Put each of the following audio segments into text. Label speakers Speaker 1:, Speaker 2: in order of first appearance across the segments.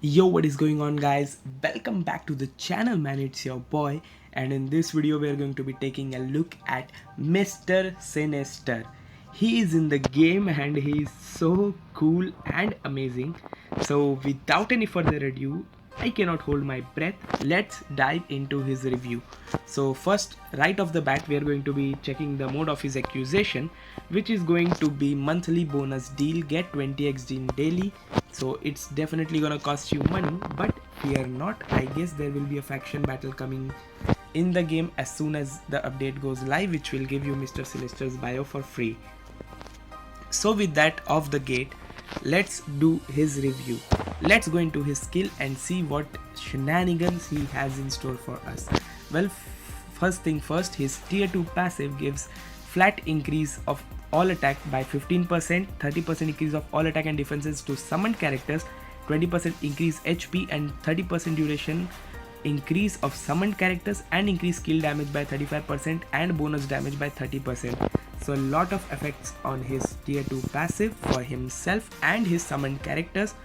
Speaker 1: Yo, what is going on, guys? Welcome back to the channel, man. It's your boy, and in this video we are going to be taking a look at Mr. Sinister. He is in the game and he is so cool and amazing. So without any further ado, I cannot hold my breath. Let's dive into his review. So first, right off the bat, we are going to be checking the mode of his accusation, which is going to be monthly bonus deal, get 20 XG daily. So it's definitely gonna cost you money, but fear not. I guess there will be a faction battle coming in the game as soon as the update goes live, which will give you Mr. Sinister's bio for free. So with that off the gate, let's do his review. Let's go into his skill and see what shenanigans he has in store for us. Well, first thing first, his tier 2 passive gives flat increase of all attack by 15%, 30% increase of all attack and defenses to summoned characters, 20% increase HP and 30% duration increase of summoned characters, and increase skill damage by 35% and bonus damage by 30%. So a lot of effects on his tier 2 passive for himself and his summoned characters.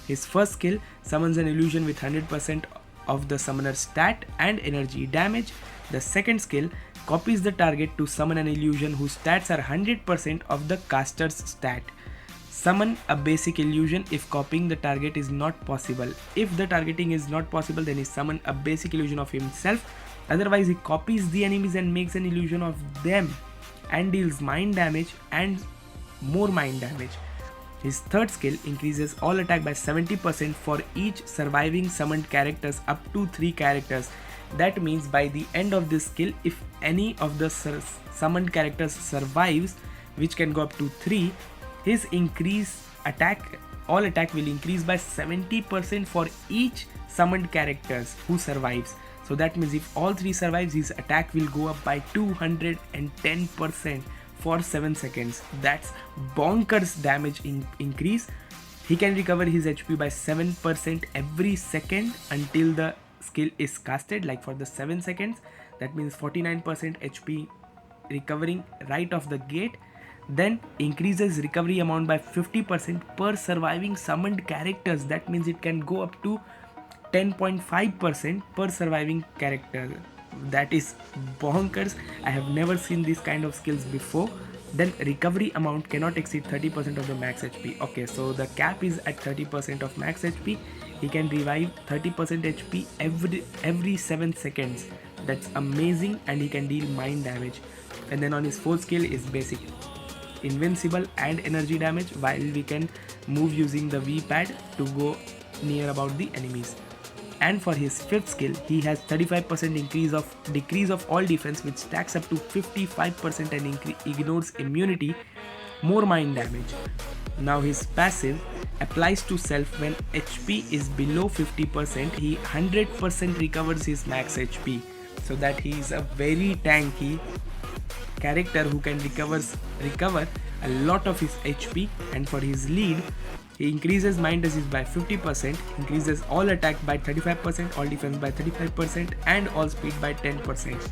Speaker 1: His first skill summons an illusion with 100% of the summoner's stat and energy damage. The second skill copies the target to summon an illusion whose stats are 100% of the caster's stat. Summon a basic illusion if copying the target is not possible. If the targeting is not possible, then he summon a basic illusion of himself. Otherwise, he copies the enemies and makes an illusion of them and deals mind damage and more mind damage. His third skill increases all attack by 70% for each surviving summoned characters up to 3 characters. That means by the end of this skill, if any of the summoned characters survives, which can go up to 3, his all attack will increase by 70% for each summoned characters who survives. So that means if all 3 survives, his attack will go up by 210% for 7 seconds. That's bonkers damage increase. He can recover his HP by 7% every second until the skill is casted, like for the 7 seconds. That means 49% HP recovering right off the gate. Then increases recovery amount by 50% per surviving summoned characters. That means it can go up to 10.5% per surviving character. That is bonkers. I have never seen these kind of skills before. Then recovery amount cannot exceed 30% of the max HP. Okay, so the cap is at 30% of max HP. He can revive 30% HP every 7 seconds. That's amazing, and he can deal mind damage. And then on his fourth skill is basic invincible and energy damage, while we can move using the V pad to go near about the enemies. And for his fifth skill, he has 35% decrease of all defense, which stacks up to 55% and ignores immunity, more mind damage. Now his passive applies to self when HP is below 50%. He 100% recovers his max HP, so that he is a very tanky character who can recover a lot of his HP. And for his lead, he increases mind disease by 50%, increases all attack by 35%, all defense by 35%, and all speed by 10%.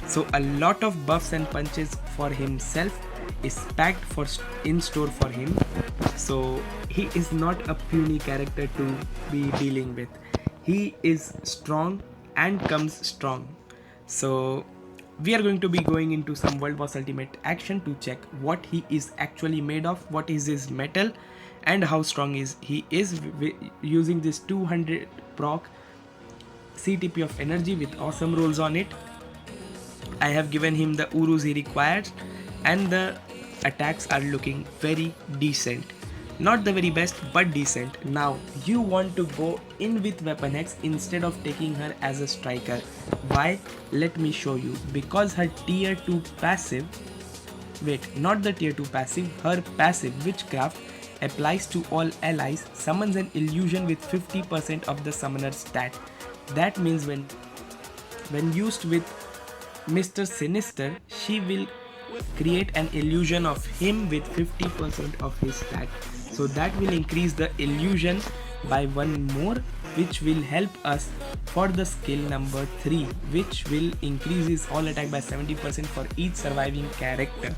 Speaker 1: So a lot of buffs and punches for himself is packed in store for him. So he is not a puny character to be dealing with. He is strong and comes strong. So we are going to be going into some World Boss Ultimate action to check what he is actually made of, what is his metal, and how strong he is using this 200 proc CTP of energy with awesome rolls on it. I have given him the Urus he requires, and the attacks are looking very decent. Not the very best, but decent. Now you want to go in with Weapon X instead of taking her as a striker. Why? Let me show you. Because her tier 2 passive, not the tier 2 passive, her passive Witchcraft applies to all allies, summons an illusion with 50% of the summoner's stat. That means when used with Mr. Sinister, she will create an illusion of him with 50% of his stat. So that will increase the illusion by 1 more, which will help us for the skill number 3, which will increase his all attack by 70% for each surviving character.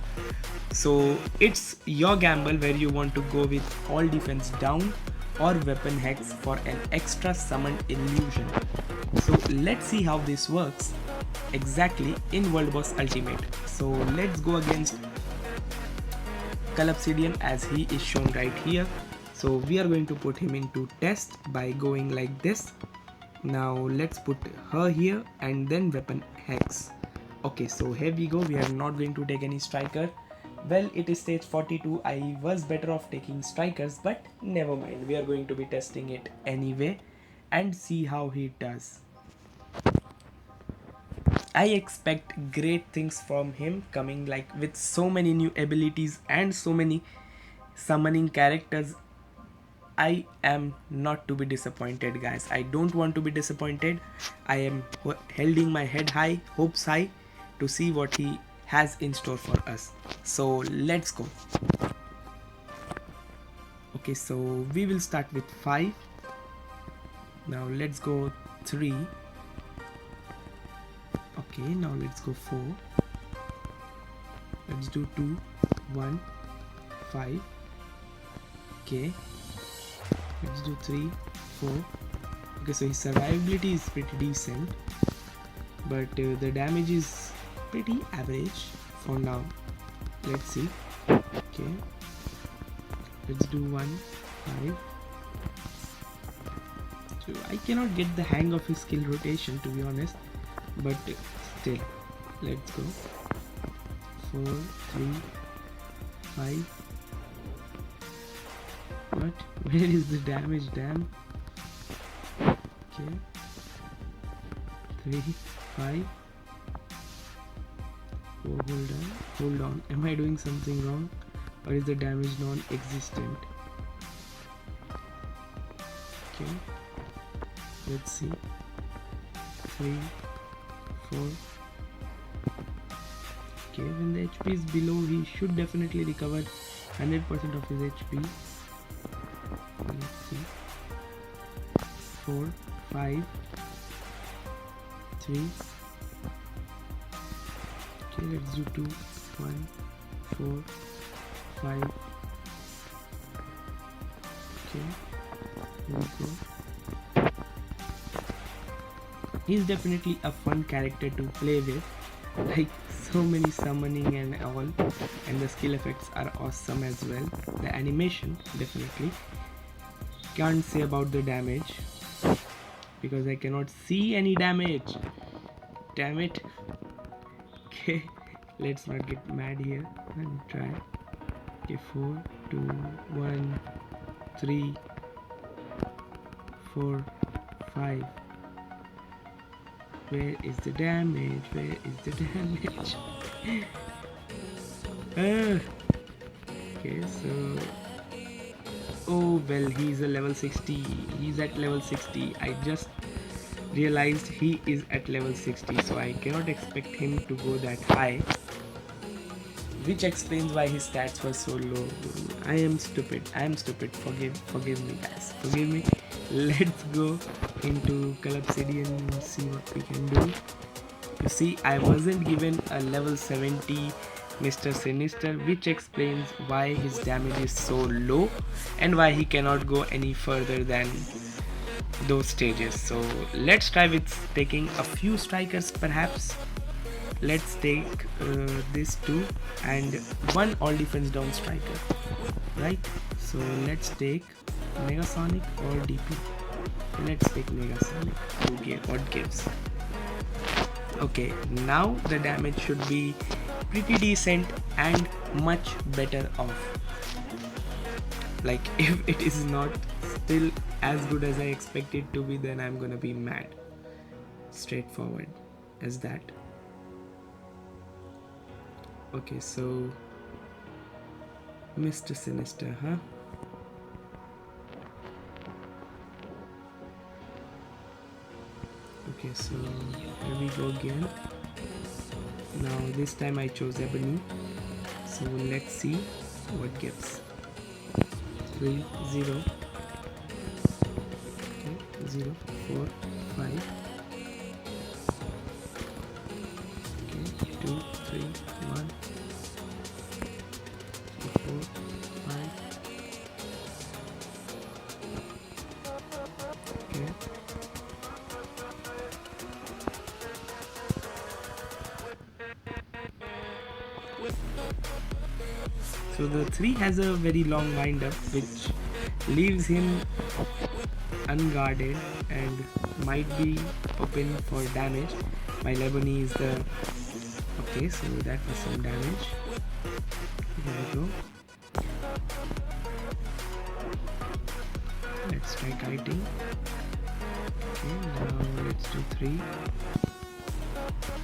Speaker 1: So it's your gamble where you want to go with all defense down or weapon hex for an extra summoned illusion. So let's see how this works exactly in World Boss Ultimate. So let's go against Calabsidian as he is shown right here. So we are going to put him into test by going like this. Now let's put her here and then weapon hex. Okay, so here we go. We are not going to take any striker. Well, it is stage 42. I was better off taking strikers, but never mind. We are going to be testing it anyway and see how he does. I expect great things from him, coming like with so many new abilities and so many summoning characters. I am not to be disappointed, guys. I don't want to be disappointed. I am holding my head high, hopes high, to see what he has in store for us. So let's go. Okay, so we will start with 5. Now let's go 3. Okay, now let's go 4. Let's do 2, 1, 5. Okay, let's do 3, 4. Okay, so his survivability is pretty decent, but the damage is pretty average for now. Let's see. Okay, let's do 1, 5. So I cannot get the hang of his skill rotation, to be honest, but still, let's go. 4, 3, 5. What? Where is the damage? Damn. Okay. 3, 5. Oh, hold on. Am I doing something wrong, or is the damage non-existent? Okay. Let's see. 3, 4. Okay, when the HP is below, he should definitely recover 100% of his HP. Let's see. 4, 5, 3. Okay, let's do 2, 1, 4, 5. Okay, here we go. He's definitely a fun character to play with. Like, so many summoning and all, and the skill effects are awesome as well. The animation, definitely. Can't say about the damage because I cannot see any damage. Damn it. Okay, let's not get mad here and try. Okay, 4, 2, 1, 3, 4, 5. Where is the damage? Where is the damage? Okay, so oh well, he's a level 60. He's at level 60. I just realized he is at level 60, so I cannot expect him to go that high, which explains why his stats were so low. I am stupid. Forgive me, guys. Forgive me. Let's go into Calabsidian and see what we can do. You see, I wasn't given a level 70 Mr. Sinister, which explains why his damage is so low and why he cannot go any further than those stages. So let's try with taking a few strikers perhaps. Let's take this 2 and 1 all defense down striker, right? So let's take Megasonic or DP. Let's take Megasonic. Okay, what gives? Okay, now the damage should be pretty decent and much better off. Like, if it is not still as good as I expect it to be, then I'm gonna be mad. Straightforward as that. Okay, so Mr. Sinister, huh? Okay, so here we go again. Now this time I chose Ebony, so let's see what gives. 3, 0. Okay, 0, 4, 5. Okay, 2, 3, 1. 4, 5. So the 3 has a very long wind up which leaves him unguarded and might be open for damage. My Lebony is the... Okay, so that was some damage. Here we go. Let's try kiting. Okay, now let's do 3,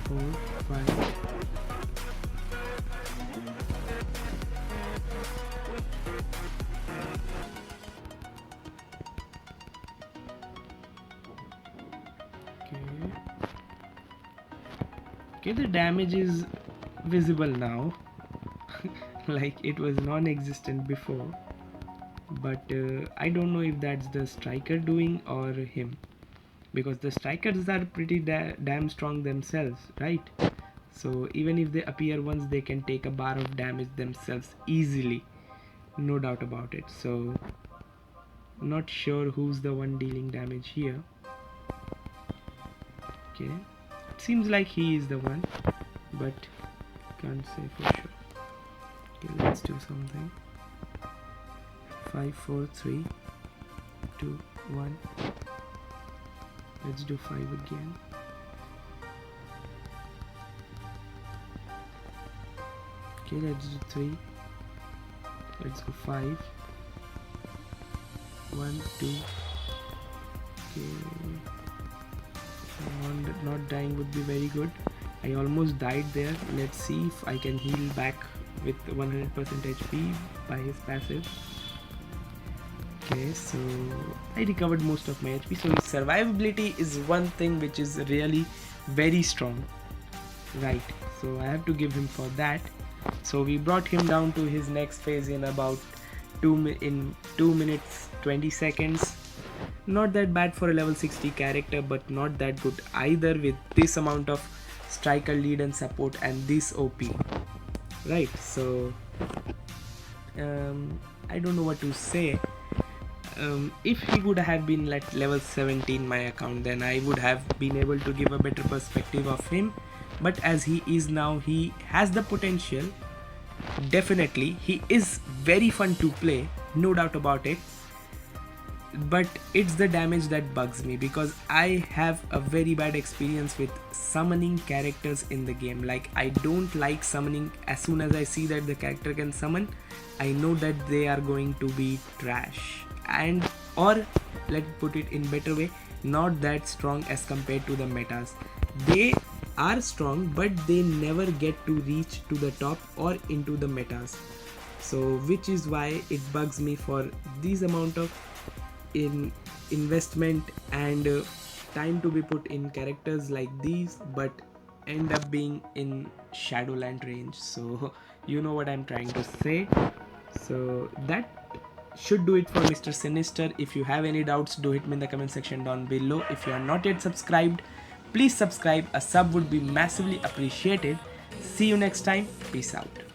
Speaker 1: 4, 5. Okay, the damage is visible now. Like it was non-existent before, but I don't know if that's the striker doing or him, because the strikers are pretty damn strong themselves, right? So even if they appear once, they can take a bar of damage themselves easily, no doubt about it. So not sure who's the one dealing damage here. Okay, it seems like he is the one, but can't say for sure. Okay, let's do something. 5, 4, 3, 2, 1. Let's do 5 again. Okay, let's do 3. Let's go 5. 1, 2. Okay. Not dying would be very good. I almost died there. Let's see if I can heal back with 100% HP by his passive. Okay, so I recovered most of my HP. So his survivability is one thing which is really very strong, right? So I have to give him for that. So we brought him down to his next phase in about 2 minutes 20 seconds. Not that bad for a level 60 character, but not that good either with this amount of striker lead and support and this OP, right? So I don't know what to say. If he would have been at level 17 my account, then I would have been able to give a better perspective of him, but as he is now, he has the potential. Definitely he is very fun to play, no doubt about it, but it's the damage that bugs me, because I have a very bad experience with summoning characters in the game. Like, I don't like summoning. As soon as I see that the character can summon, I know that they are going to be trash, and or let's put it in better way, not that strong as compared to the metas. They are strong, but they never get to reach to the top or into the metas. So which is why it bugs me for this amount of investment and time to be put in characters like these, but end up being in Shadowland range. So you know what I'm trying to say. So that should do it for Mr. Sinister. If you have any doubts, do hit me in the comment section down below. If you are not yet subscribed, please subscribe. A sub would be massively appreciated. See you next time. Peace out.